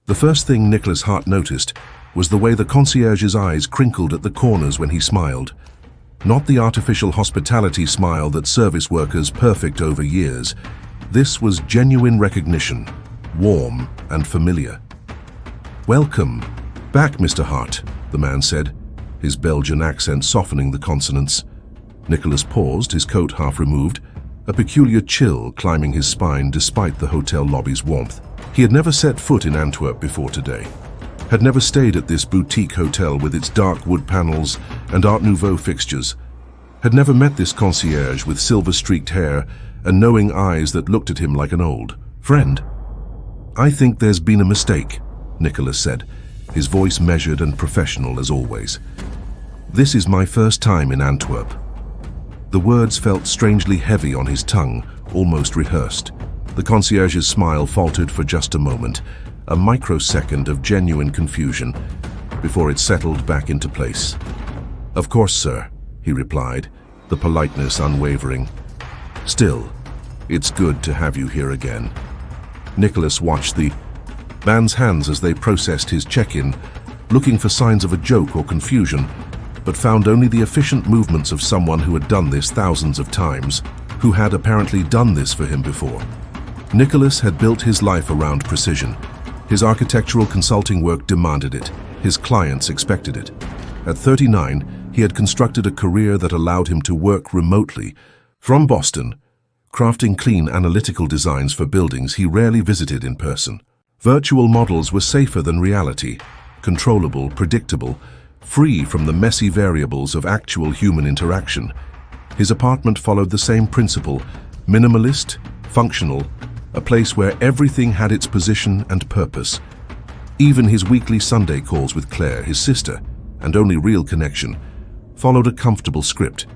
The first thing Nicholas Hart noticed was the way the concierge's eyes crinkled at the corners when he smiled. Not the artificial hospitality smile that service workers perfect over years. This was genuine recognition, warm and familiar. "Welcome back, Mr. Hart," the man said, his Belgian accent softening the consonants. Nicholas paused, his coat half removed, a peculiar chill climbing his spine despite the hotel lobby's warmth. He had never set foot in Antwerp before today, had never stayed at this boutique hotel with its dark wood panels and Art Nouveau fixtures, had never met this concierge with silver-streaked hair and knowing eyes that looked at him like an old friend. "I think there's been a mistake," Nicholas said, his voice measured and professional as always. "This is my first time in Antwerp." The words felt strangely heavy on his tongue, almost rehearsed. The concierge's smile faltered for just a moment, a microsecond of genuine confusion, before it settled back into place. "Of course, sir," he replied, the politeness unwavering. "Still, it's good to have you here again." Nicholas watched the man's hands as they processed his check-in, looking for signs of a joke or confusion, but found only the efficient movements of someone who had done this thousands of times, who had apparently done this for him before. Nicholas had built his life around precision. His architectural consulting work demanded it. His clients expected it. At 39, he had constructed a career that allowed him to work remotely from Boston, crafting clean analytical designs for buildings he rarely visited in person. Virtual models were safer than reality, controllable, predictable, free from the messy variables of actual human interaction. His apartment followed the same principle, minimalist, functional, a place where everything had its position and purpose. Even his weekly Sunday calls with Claire, his sister, and only real connection, followed a comfortable script.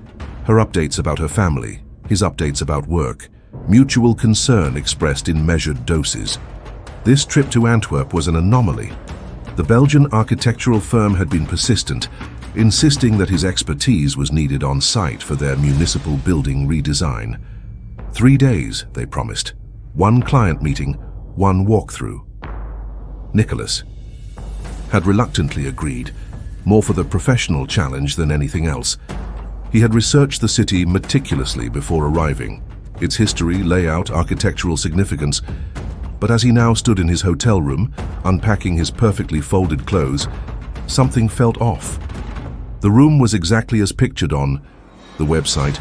Her updates about her family, his updates about work, mutual concern expressed in measured doses. This trip to Antwerp was an anomaly. The Belgian architectural firm had been persistent, insisting that his expertise was needed on site for their municipal building redesign. 3 days, they promised. 1 client meeting, 1 walkthrough. Nicholas had reluctantly agreed, more for the professional challenge than anything else. He had researched the city meticulously before arriving, its history, layout, architectural significance, but as he now stood in his hotel room, unpacking his perfectly folded clothes, something felt off. The room was exactly as pictured on the website,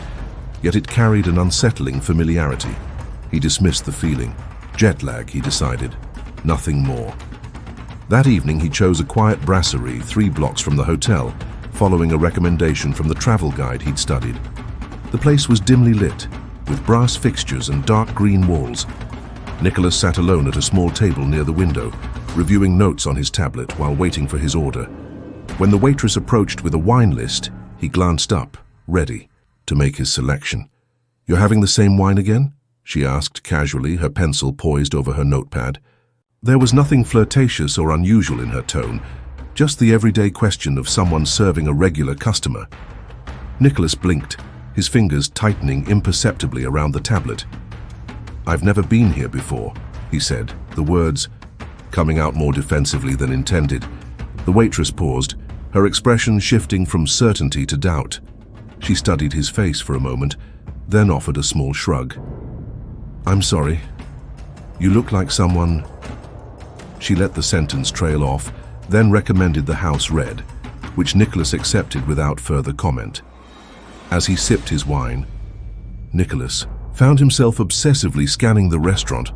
yet it carried an unsettling familiarity. He dismissed the feeling. Jet lag, he decided. Nothing more. That evening he chose a quiet brasserie 3 blocks from the hotel, following a recommendation from the travel guide he'd studied. The place was dimly lit, with brass fixtures and dark green walls. Nicholas sat alone at a small table near the window, reviewing notes on his tablet while waiting for his order. When the waitress approached with a wine list, he glanced up, ready to make his selection. "You're having the same wine again?" she asked casually, her pencil poised over her notepad. There was nothing flirtatious or unusual in her tone, just the everyday question of someone serving a regular customer. Nicholas blinked, his fingers tightening imperceptibly around the tablet. "I've never been here before," he said, the words coming out more defensively than intended. The waitress paused, her expression shifting from certainty to doubt. She studied his face for a moment, then offered a small shrug. "I'm sorry. You look like someone..." She let the sentence trail off, then recommended the house red, which Nicholas accepted without further comment. As he sipped his wine, Nicholas found himself obsessively scanning the restaurant,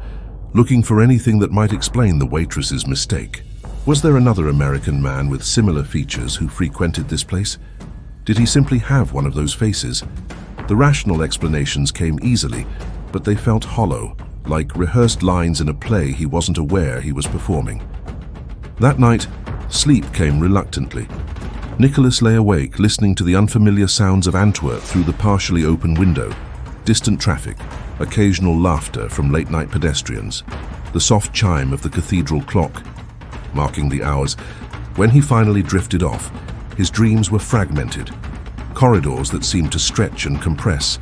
looking for anything that might explain the waitress's mistake. Was there another American man with similar features who frequented this place? Did he simply have one of those faces? The rational explanations came easily, but they felt hollow, like rehearsed lines in a play he wasn't aware he was performing. That night, sleep came reluctantly. Nicholas lay awake, listening to the unfamiliar sounds of Antwerp through the partially open window. Distant traffic, occasional laughter from late-night pedestrians, the soft chime of the cathedral clock, marking the hours. When he finally drifted off, his dreams were fragmented. Corridors that seemed to stretch and compress,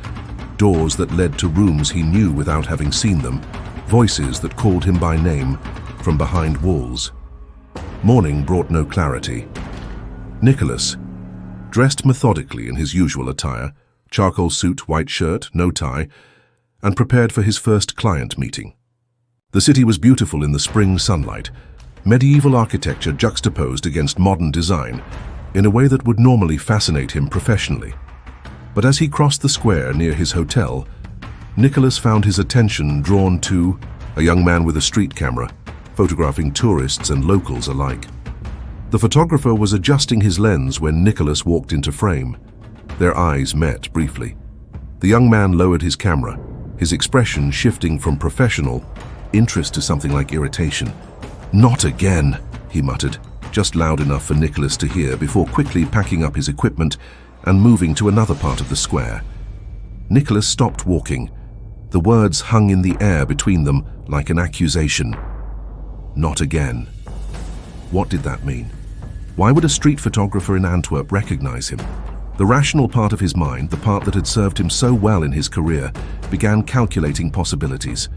doors that led to rooms he knew without having seen them, voices that called him by name from behind walls. Morning brought no clarity. Nicholas, dressed methodically in his usual attire, charcoal suit, white shirt, no tie, and prepared for his first client meeting. The city was beautiful in the spring sunlight, medieval architecture juxtaposed against modern design in a way that would normally fascinate him professionally. But as he crossed the square near his hotel, Nicholas found his attention drawn to a young man with a street camera, photographing tourists and locals alike. The photographer was adjusting his lens when Nicholas walked into frame. Their eyes met briefly. The young man lowered his camera, his expression shifting from professional interest to something like irritation. "Not again," he muttered, just loud enough for Nicholas to hear before quickly packing up his equipment and moving to another part of the square. Nicholas stopped walking. The words hung in the air between them like an accusation. Not again. What did that mean? Why would a street photographer in Antwerp recognize him? The rational part of his mind, the part that had served him so well in his career, began calculating possibilities.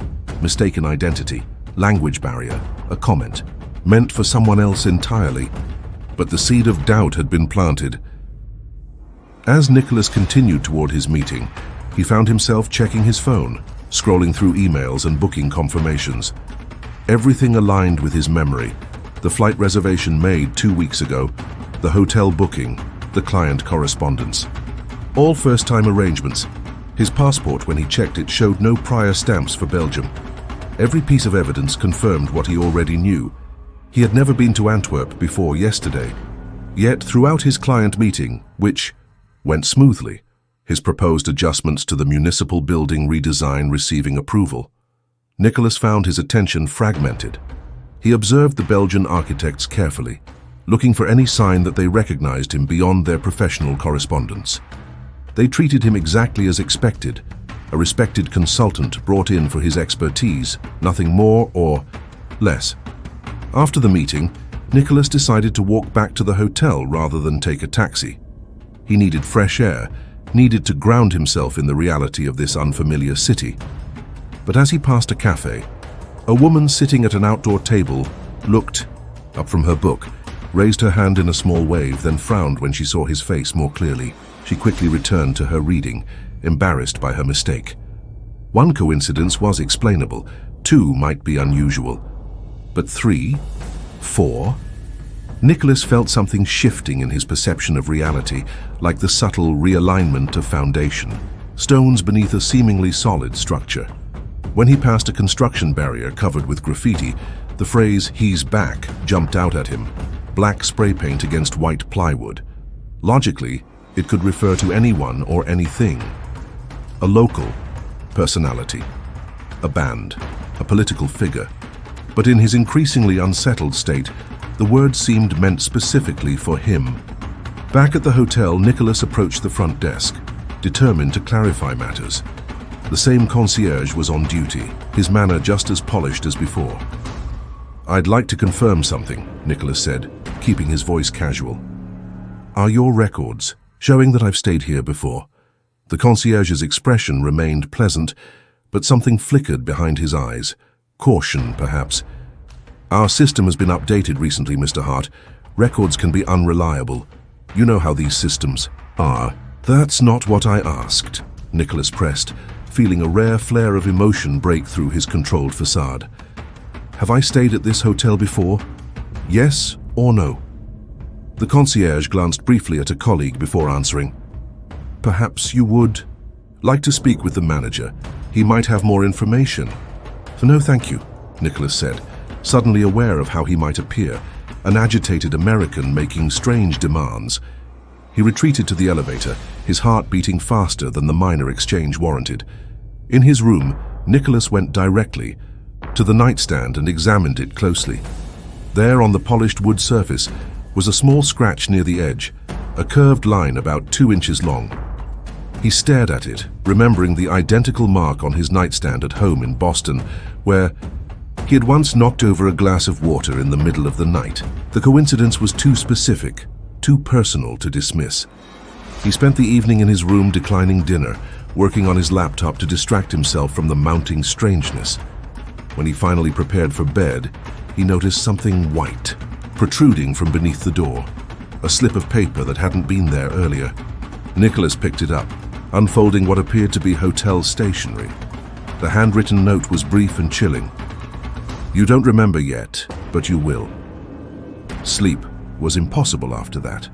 Mistaken identity, language barrier, a comment, meant for someone else entirely. But the seed of doubt had been planted. As Nicholas continued toward his meeting, he found himself checking his phone, scrolling through emails and booking confirmations. Everything aligned with his memory. The flight reservation made 2 weeks ago, the hotel booking, the client correspondence. All first-time arrangements. His passport, when he checked it, showed no prior stamps for Belgium. Every piece of evidence confirmed what he already knew. He had never been to Antwerp before yesterday. Yet throughout his client meeting, which went smoothly, his proposed adjustments to the municipal building redesign receiving approval, Nicholas found his attention fragmented. He observed the Belgian architects carefully, looking for any sign that they recognized him beyond their professional correspondence. They treated him exactly as expected, a respected consultant brought in for his expertise, nothing more or less. After the meeting, Nicholas decided to walk back to the hotel rather than take a taxi. He needed fresh air, needed to ground himself in the reality of this unfamiliar city. But as he passed a cafe, a woman sitting at an outdoor table looked up from her book, raised her hand in a small wave, then frowned when she saw his face more clearly. She quickly returned to her reading, embarrassed by her mistake. One coincidence was explainable, 2 might be unusual. But 3, 4... Nicholas felt something shifting in his perception of reality, like the subtle realignment of foundation, stones beneath a seemingly solid structure. When he passed a construction barrier covered with graffiti, the phrase "he's back" jumped out at him, black spray paint against white plywood. Logically, it could refer to anyone or anything. A local personality, a band, a political figure. But in his increasingly unsettled state, the word seemed meant specifically for him. Back at the hotel, Nicholas approached the front desk, determined to clarify matters. The same concierge was on duty, his manner just as polished as before. "I'd like to confirm something," Nicholas said, keeping his voice casual. "Are your records showing that I've stayed here before?" The concierge's expression remained pleasant, but something flickered behind his eyes. Caution, perhaps. "Our system has been updated recently, Mr. Hart. Records can be unreliable. You know how these systems are." "That's not what I asked," Nicholas pressed, feeling a rare flare of emotion break through his controlled facade. "Have I stayed at this hotel before? Yes or no?" The concierge glanced briefly at a colleague before answering. "Perhaps you would like to speak with the manager. He might have more information." "No, thank you," Nicholas said, suddenly aware of how he might appear, an agitated American making strange demands. He retreated to the elevator, his heart beating faster than the minor exchange warranted. In his room, Nicholas went directly to the nightstand and examined it closely. There, on the polished wood surface, was a small scratch near the edge, a curved line about 2 inches long. He stared at it, remembering the identical mark on his nightstand at home in Boston, where he had once knocked over a glass of water in the middle of the night. The coincidence was too specific, too personal to dismiss. He spent the evening in his room declining dinner, working on his laptop to distract himself from the mounting strangeness. When he finally prepared for bed, he noticed something white, protruding from beneath the door, a slip of paper that hadn't been there earlier. Nicholas picked it up, unfolding what appeared to be hotel stationery. The handwritten note was brief and chilling. "You don't remember yet, but you will." Sleep was impossible after that.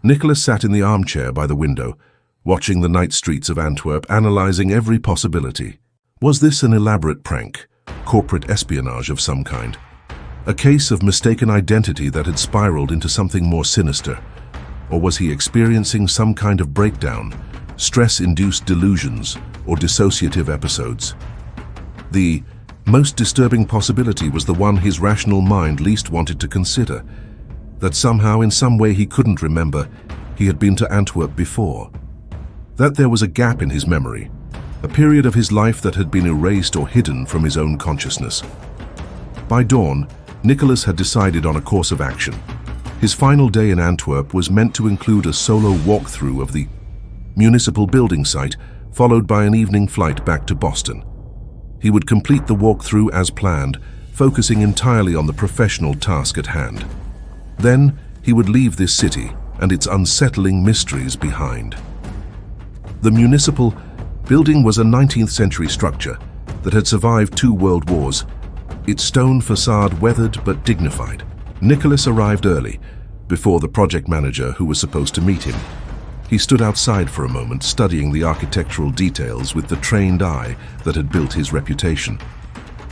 Nicholas sat in the armchair by the window, watching the night streets of Antwerp, analyzing every possibility. Was this an elaborate prank, corporate espionage of some kind? A case of mistaken identity that had spiraled into something more sinister? Or was he experiencing some kind of breakdown, stress-induced delusions, or dissociative episodes? The most disturbing possibility was the one his rational mind least wanted to consider, that somehow, in some way he couldn't remember, he had been to Antwerp before. That there was a gap in his memory, a period of his life that had been erased or hidden from his own consciousness. By dawn, Nicholas had decided on a course of action. His final day in Antwerp was meant to include a solo walkthrough of the municipal building site, followed by an evening flight back to Boston. He would complete the walkthrough as planned, focusing entirely on the professional task at hand. Then he would leave this city and its unsettling mysteries behind. The municipal building was a 19th century structure that had survived 2 world wars, its stone facade weathered but dignified. Nicholas arrived early, before the project manager who was supposed to meet him. He stood outside for a moment, studying the architectural details with the trained eye that had built his reputation.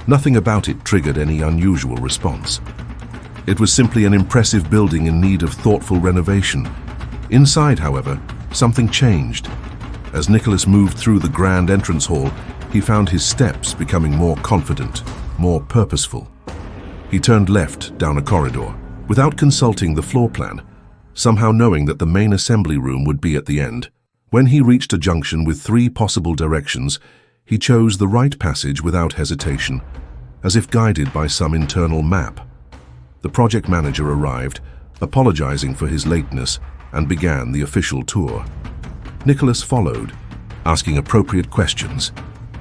Nothing about it triggered any unusual response. It was simply an impressive building in need of thoughtful renovation. Inside, however, something changed. As Nicholas moved through the grand entrance hall, he found his steps becoming more confident, more purposeful. He turned left down a corridor, without consulting the floor plan, somehow knowing that the main assembly room would be at the end. When he reached a junction with 3 possible directions, he chose the right passage without hesitation, as if guided by some internal map. The project manager arrived, apologizing for his lateness, and began the official tour. Nicholas followed, asking appropriate questions,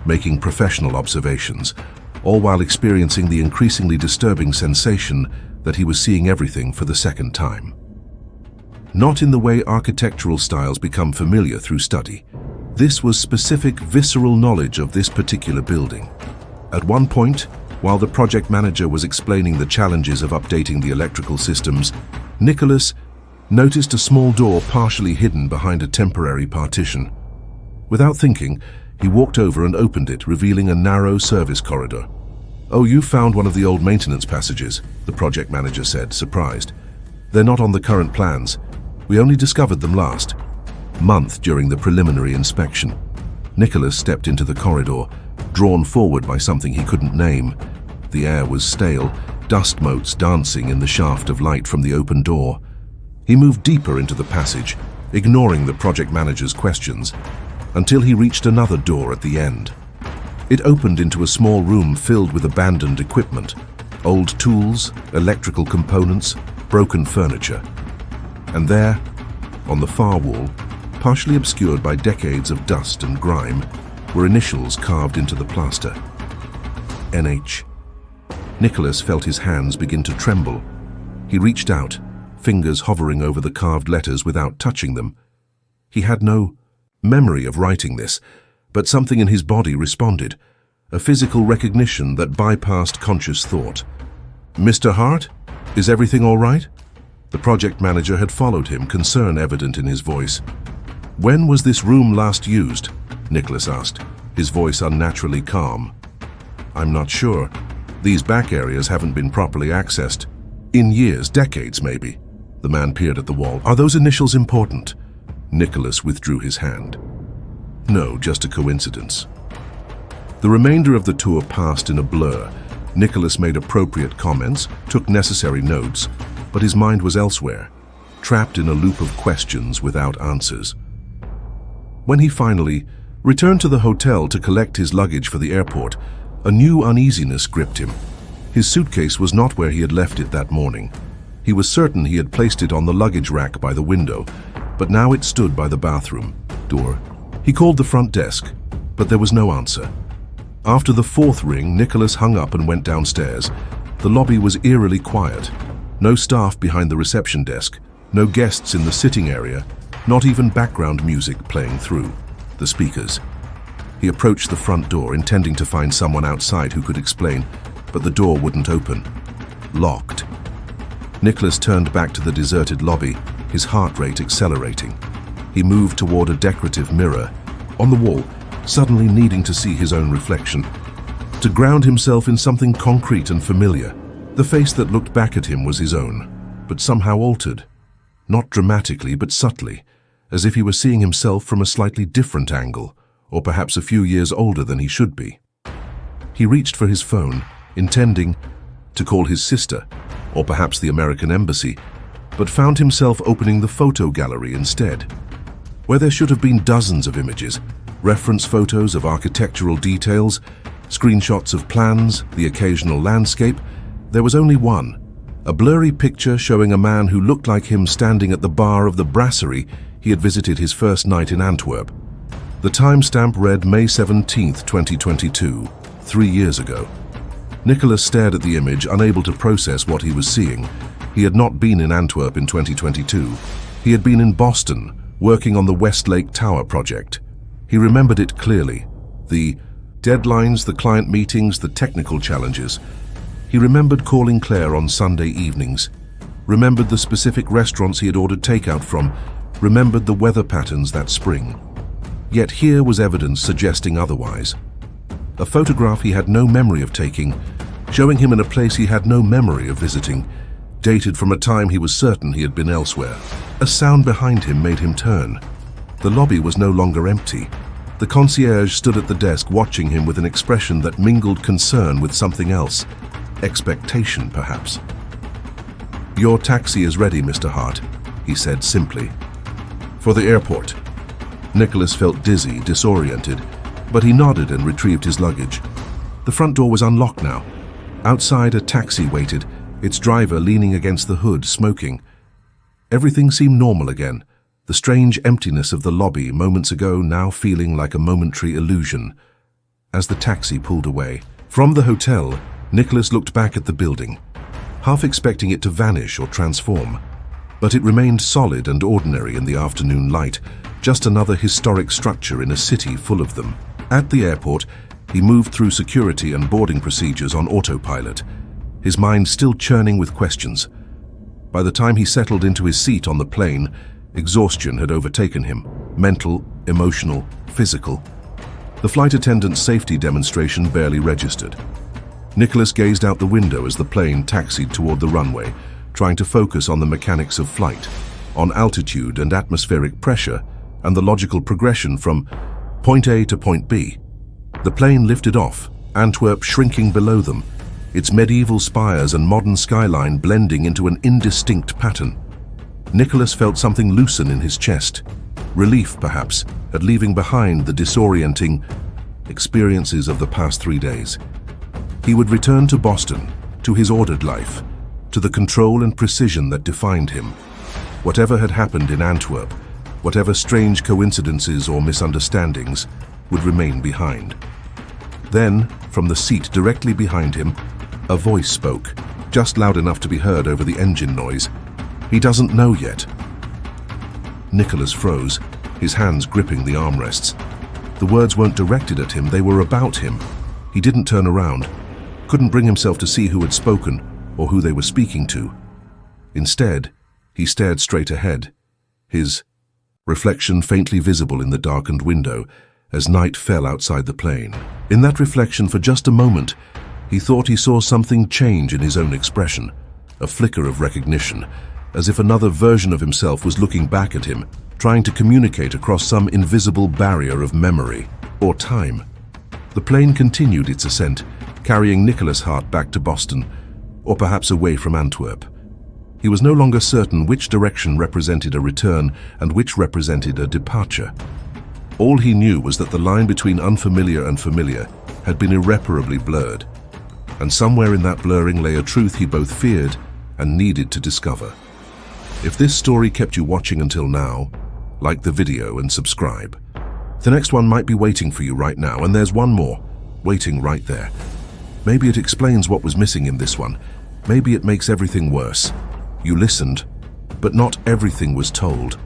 making professional observations, all while experiencing the increasingly disturbing sensation that he was seeing everything for the second time. Not in the way architectural styles become familiar through study. This was specific, visceral knowledge of this particular building. At one point, while the project manager was explaining the challenges of updating the electrical systems, Nicholas noticed a small door partially hidden behind a temporary partition. Without thinking, he walked over and opened it, revealing a narrow service corridor. "Oh, you found one of the old maintenance passages," the project manager said, surprised. "They're not on the current plans. We only discovered them last month during the preliminary inspection." Nicholas stepped into the corridor, drawn forward by something he couldn't name. The air was stale, dust motes dancing in the shaft of light from the open door. He moved deeper into the passage, ignoring the project manager's questions, until he reached another door at the end. It opened into a small room filled with abandoned equipment, old tools, electrical components, broken furniture. And there, on the far wall, partially obscured by decades of dust and grime, were initials carved into the plaster. NH. Nicholas felt his hands begin to tremble. He reached out, fingers hovering over the carved letters without touching them. He had no memory of writing this, but something in his body responded, a physical recognition that bypassed conscious thought. "Mr. Hart, is everything all right?" The project manager had followed him, concern evident in his voice. "When was this room last used?" Nicholas asked, his voice unnaturally calm. "I'm not sure. These back areas haven't been properly accessed. In years, decades maybe." The man peered at the wall. "Are those initials important?" Nicholas withdrew his hand. "No, just a coincidence." The remainder of the tour passed in a blur. Nicholas made appropriate comments, took necessary notes, but his mind was elsewhere, trapped in a loop of questions without answers. When he finally returned to the hotel to collect his luggage for the airport, a new uneasiness gripped him. His suitcase was not where he had left it that morning. He was certain he had placed it on the luggage rack by the window, but now it stood by the bathroom door. He called the front desk, but there was no answer. After the 4th ring, Nicholas hung up and went downstairs. The lobby was eerily quiet. No staff behind the reception desk, no guests in the sitting area, not even background music playing through the speakers. He approached the front door, intending to find someone outside who could explain, but the door wouldn't open. Locked. Nicholas turned back to the deserted lobby, his heart rate accelerating. He moved toward a decorative mirror on the wall, suddenly needing to see his own reflection, to ground himself in something concrete and familiar. The face that looked back at him was his own, but somehow altered. Not dramatically, but subtly, as if he were seeing himself from a slightly different angle, or perhaps a few years older than he should be. He reached for his phone, intending to call his sister, or perhaps the American embassy, but found himself opening the photo gallery instead, where there should have been dozens of images, reference photos of architectural details, screenshots of plans, the occasional landscape. There was only one, a blurry picture showing a man who looked like him standing at the bar of the brasserie he had visited his first night in Antwerp. The timestamp read May 17, 2022, 3 years ago. Nicholas stared at the image, unable to process what he was seeing. He had not been in Antwerp in 2022. He had been in Boston, working on the Westlake Tower project. He remembered it clearly. The deadlines, the client meetings, the technical challenges. He remembered calling Claire on Sunday evenings, remembered the specific restaurants he had ordered takeout from, remembered the weather patterns that spring. Yet here was evidence suggesting otherwise. A photograph he had no memory of taking, showing him in a place he had no memory of visiting, dated from a time he was certain he had been elsewhere. A sound behind him made him turn. The lobby was no longer empty. The concierge stood at the desk watching him with an expression that mingled concern with something else. Expectation, perhaps. "Your taxi is ready, Mr. Hart," he said simply. "For the airport." Nicholas felt dizzy, disoriented, but he nodded and retrieved his luggage. The front door was unlocked now. Outside, a taxi waited, its driver leaning against the hood, smoking. Everything seemed normal again. The strange emptiness of the lobby moments ago now feeling like a momentary illusion. As the taxi pulled away from the hotel, Nicholas looked back at the building, half expecting it to vanish or transform. But it remained solid and ordinary in the afternoon light, just another historic structure in a city full of them. At the airport, he moved through security and boarding procedures on autopilot, his mind still churning with questions. By the time he settled into his seat on the plane, exhaustion had overtaken him, mental, emotional, physical. The flight attendant's safety demonstration barely registered. Nicholas gazed out the window as the plane taxied toward the runway, trying to focus on the mechanics of flight, on altitude and atmospheric pressure, and the logical progression from point A to point B. The plane lifted off, Antwerp shrinking below them, its medieval spires and modern skyline blending into an indistinct pattern. Nicholas felt something loosen in his chest, relief perhaps at leaving behind the disorienting experiences of the past 3 days. He would return to Boston, to his ordered life, to the control and precision that defined him. Whatever had happened in Antwerp, whatever strange coincidences or misunderstandings, would remain behind. Then, from the seat directly behind him, a voice spoke, just loud enough to be heard over the engine noise. "He doesn't know yet." Nicholas froze, his hands gripping the armrests. The words weren't directed at him, they were about him. He didn't turn around, couldn't bring himself to see who had spoken or who they were speaking to. Instead, he stared straight ahead, his reflection faintly visible in the darkened window as night fell outside the plane. In that reflection, for just a moment, he thought he saw something change in his own expression, a flicker of recognition, as if another version of himself was looking back at him, trying to communicate across some invisible barrier of memory or time. The plane continued its ascent, carrying Nicholas Hart back to Boston, or perhaps away from Antwerp. He was no longer certain which direction represented a return and which represented a departure. All he knew was that the line between unfamiliar and familiar had been irreparably blurred, and somewhere in that blurring lay a truth he both feared and needed to discover. If this story kept you watching until now, like the video and subscribe. The next one might be waiting for you right now, and there's one more, waiting right there. Maybe it explains what was missing in this one. Maybe it makes everything worse. You listened, but not everything was told.